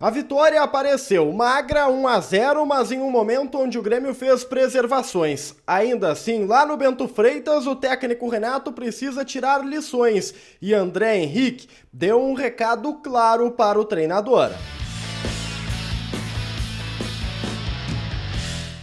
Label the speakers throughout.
Speaker 1: A vitória apareceu magra, 1-0, mas em um momento onde o Grêmio fez preservações. Ainda assim, lá no Bento Freitas, o técnico Renato precisa tirar lições e André Henrique deu um recado claro para o treinador.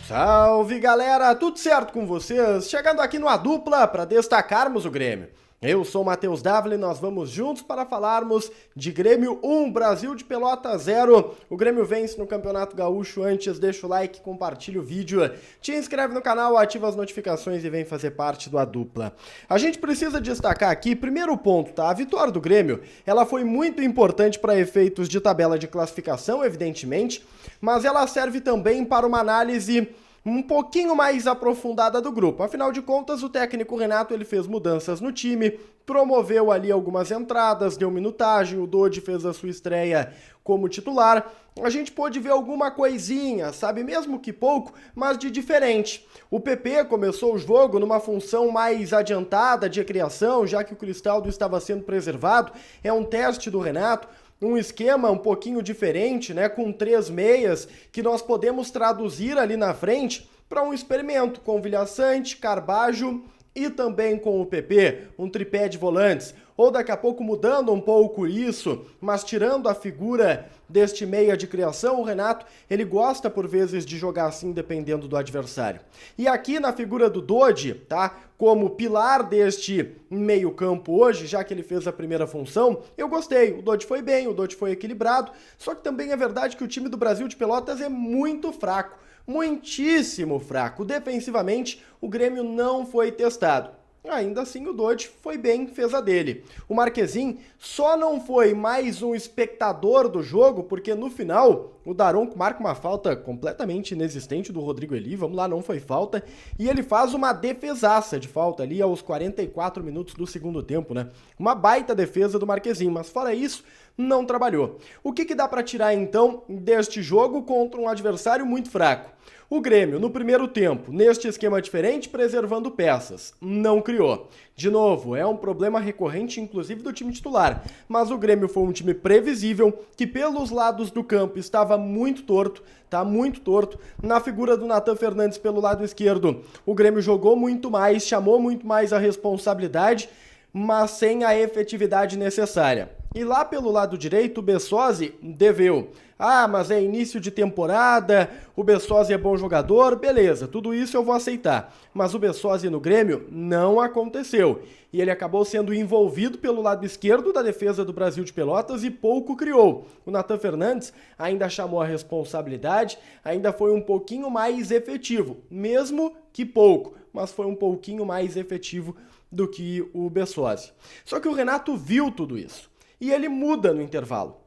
Speaker 1: Salve galera, tudo certo com vocês? Chegando aqui no A Dupla para destacarmos o Grêmio. Eu sou o Matheus Dávila e nós vamos juntos para falarmos de Grêmio 1, Brasil de Pelotas 0. O Grêmio vence no Campeonato Gaúcho. Antes, deixa o like, compartilha o vídeo, te inscreve no canal, ativa as notificações e vem fazer parte do A Dupla. A gente precisa destacar aqui, primeiro ponto, tá? A vitória do Grêmio, ela foi muito importante para efeitos de tabela de classificação, evidentemente, mas ela serve também para uma análise um pouquinho mais aprofundada do grupo. Afinal de contas, o técnico Renato ele fez mudanças no time, promoveu ali algumas entradas, deu minutagem, o Dodi fez a sua estreia como titular. A gente pôde ver alguma coisinha, sabe, mesmo que pouco, mas de diferente. O PP começou o jogo numa função mais adiantada de criação, já que o Cristaldo estava sendo preservado. É um teste do Renato. Um esquema um pouquinho diferente, né, com 3 meias, que nós podemos traduzir ali na frente para um experimento com Vilhaçante, Carbajo e também com o PP, um tripé de volantes. Ou daqui a pouco mudando um pouco isso, mas tirando a figura deste meia de criação, o Renato, ele gosta por vezes de jogar assim dependendo do adversário. E aqui na figura do Dodi, tá, como pilar deste meio campo hoje, já que ele fez a primeira função, eu gostei. O Dodi foi bem, o Dodi foi equilibrado, só que também é verdade que o time do Brasil de Pelotas é muito fraco, muitíssimo fraco. Defensivamente, o Grêmio não foi testado. Ainda assim o Dodi foi bem, fez a dele. O Marquezin só não foi mais um espectador do jogo, porque no final o Daronco marca uma falta completamente inexistente do Rodrigo Eli, vamos lá, não foi falta, e ele faz uma defesaça de falta ali aos 44 minutos do segundo tempo, né? Uma baita defesa do Marquezin, mas fora isso, não trabalhou. O que dá para tirar então deste jogo contra um adversário muito fraco? O Grêmio, no primeiro tempo, neste esquema diferente, preservando peças, não criou. De novo, é um problema recorrente, inclusive, do time titular. Mas o Grêmio foi um time previsível, que pelos lados do campo estava muito torto, tá muito torto. Na figura do Nathan Fernandes pelo lado esquerdo, o Grêmio jogou muito mais, chamou muito mais a responsabilidade, mas sem a efetividade necessária. E lá pelo lado direito, o Bessosi deveu. Ah, mas é início de temporada, o Bessosi é bom jogador, beleza, tudo isso eu vou aceitar. Mas o Bessosi no Grêmio não aconteceu. E ele acabou sendo envolvido pelo lado esquerdo da defesa do Brasil de Pelotas e pouco criou. O Nathan Fernandes ainda chamou a responsabilidade, ainda foi um pouquinho mais efetivo, mesmo que pouco, mas foi um pouquinho mais efetivo do que o Bessosi. Só que o Renato viu tudo isso. E ele muda no intervalo.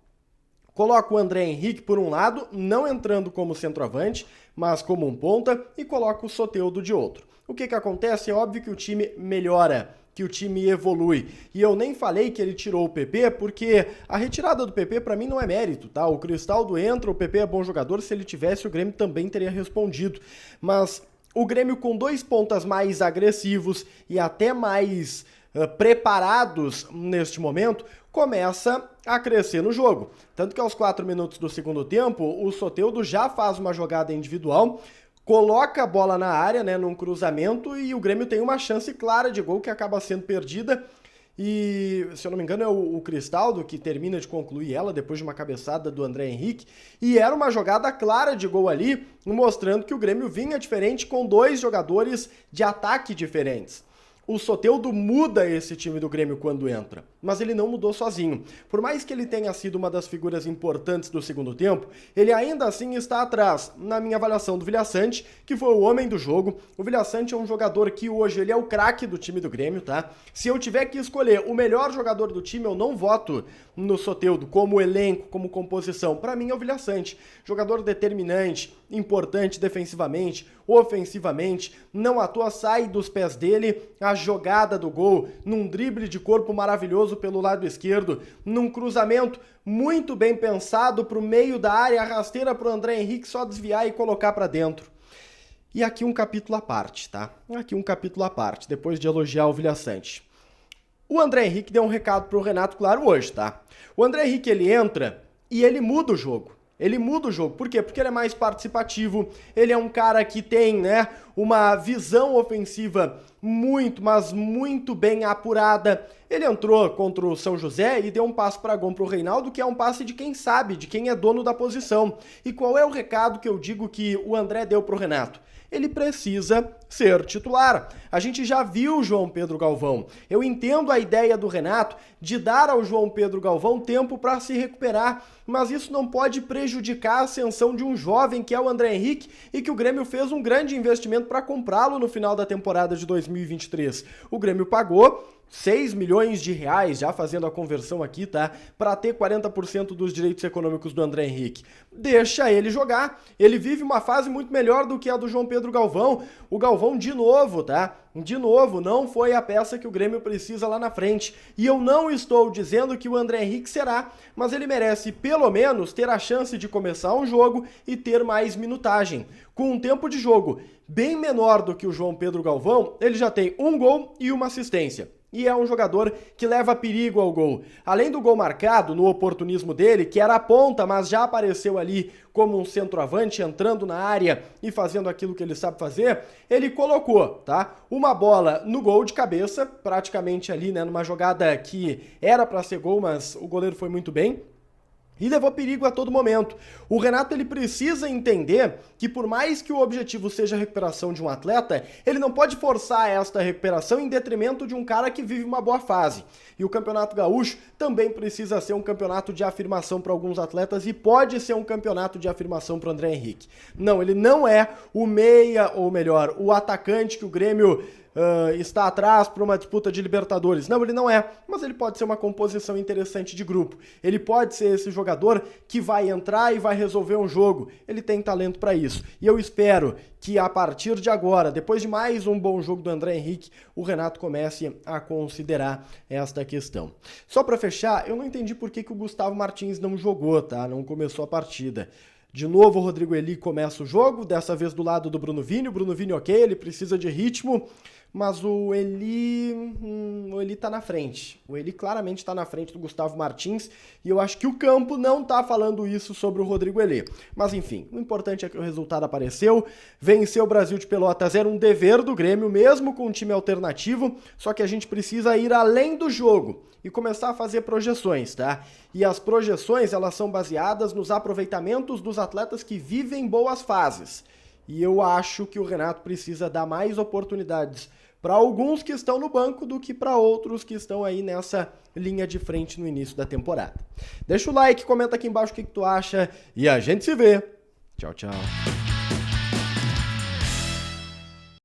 Speaker 1: Coloca o André Henrique por um lado, não entrando como centroavante, mas como um ponta, e coloca o Soteldo de outro. O que acontece? É óbvio que o time melhora, que o time evolui. E eu nem falei que ele tirou o PP, porque a retirada do PP para mim não é mérito, tá? O Cristaldo entra, o PP é bom jogador, se ele tivesse o Grêmio também teria respondido. Mas o Grêmio com 2 pontas mais agressivos e até mais preparados neste momento, começa a crescer no jogo. Tanto que aos 4 minutos do segundo tempo, o Soteldo já faz uma jogada individual, coloca a bola na área, né, num cruzamento, e o Grêmio tem uma chance clara de gol que acaba sendo perdida. E, se eu não me engano, é o Cristaldo que termina de concluir ela depois de uma cabeçada do André Henrique. E era uma jogada clara de gol ali, mostrando que o Grêmio vinha diferente com 2 jogadores de ataque diferentes. O Soteldo muda esse time do Grêmio quando entra, mas ele não mudou sozinho. Por mais que ele tenha sido uma das figuras importantes do segundo tempo, ele ainda assim está atrás, na minha avaliação, do Vilhaçante, que foi o homem do jogo. O Vilhaçante é um jogador que hoje ele é o craque do time do Grêmio, tá? Se eu tiver que escolher o melhor jogador do time, eu não voto no Soteldo como elenco, como composição. Para mim é o Vilhaçante. Jogador determinante, importante defensivamente, ofensivamente, não à toa sai dos pés dele a jogada do gol, num drible de corpo maravilhoso pelo lado esquerdo, num cruzamento muito bem pensado para o meio da área, rasteira para o André Henrique só desviar e colocar para dentro. E aqui um capítulo à parte, tá? Aqui um capítulo à parte, depois de elogiar o Vilhaçante. O André Henrique deu um recado pro Renato claro hoje, tá? O André Henrique, ele entra e ele muda o jogo. Ele muda o jogo. Por quê? Porque ele é mais participativo, ele é um cara que tem, né, uma visão ofensiva muito, mas muito bem apurada. Ele entrou contra o São José e deu um passe para gol pro Reinaldo, que é um passe de quem sabe, de quem é dono da posição. E qual é o recado que eu digo que o André deu pro Renato? Ele precisa ser titular. A gente já viu o João Pedro Galvão. Eu entendo a ideia do Renato de dar ao João Pedro Galvão tempo para se recuperar, mas isso não pode prejudicar a ascensão de um jovem que é o André Henrique e que o Grêmio fez um grande investimento para comprá-lo no final da temporada de 2023. O Grêmio pagou 6 milhões de reais, já fazendo a conversão aqui, tá? Para ter 40% dos direitos econômicos do André Henrique. Deixa ele jogar. Ele vive uma fase muito melhor do que a do João Pedro Galvão. O Galvão, de novo, tá? De novo, não foi a peça que o Grêmio precisa lá na frente. E eu não estou dizendo que o André Henrique será, mas ele merece, pelo menos, ter a chance de começar um jogo e ter mais minutagem. Com um tempo de jogo bem menor do que o João Pedro Galvão, ele já tem um gol e uma assistência. E é um jogador que leva perigo ao gol. Além do gol marcado, no oportunismo dele, que era a ponta, mas já apareceu ali como um centroavante, entrando na área e fazendo aquilo que ele sabe fazer, ele colocou, tá? Uma bola no gol de cabeça, praticamente ali, né, numa jogada que era para ser gol, mas o goleiro foi muito bem. E levou perigo a todo momento. O Renato, ele precisa entender que por mais que o objetivo seja a recuperação de um atleta, ele não pode forçar esta recuperação em detrimento de um cara que vive uma boa fase. E o Campeonato Gaúcho também precisa ser um campeonato de afirmação para alguns atletas e pode ser um campeonato de afirmação para o André Henrique. Não, ele não é o meia, ou melhor, o atacante que o Grêmio está atrás para uma disputa de Libertadores. Não, ele não é, mas ele pode ser uma composição interessante de grupo. Ele pode ser esse jogador que vai entrar e vai resolver um jogo. Ele tem talento para isso. E eu espero que a partir de agora, depois de mais um bom jogo do André Henrique, o Renato comece a considerar esta questão. Só para fechar, eu não entendi por que o Gustavo Martins não jogou, tá? Não começou a partida. De novo o Rodrigo Eli começa o jogo, dessa vez do lado do Bruno Vini. O Bruno Vini, ok, ele precisa de ritmo, mas o Eli tá na frente. O Eli claramente tá na frente do Gustavo Martins e eu acho que o campo não tá falando isso sobre o Rodrigo Eli. Mas enfim, o importante é que o resultado apareceu. Venceu o Brasil de Pelotas, era um dever do Grêmio, mesmo com um time alternativo, só que a gente precisa ir além do jogo e começar a fazer projeções, tá? E as projeções, elas são baseadas nos aproveitamentos dos atletas que vivem boas fases. E eu acho que o Renato precisa dar mais oportunidades para alguns que estão no banco do que para outros que estão aí nessa linha de frente no início da temporada. Deixa o like, comenta aqui embaixo o que tu acha e a gente se vê. Tchau, tchau.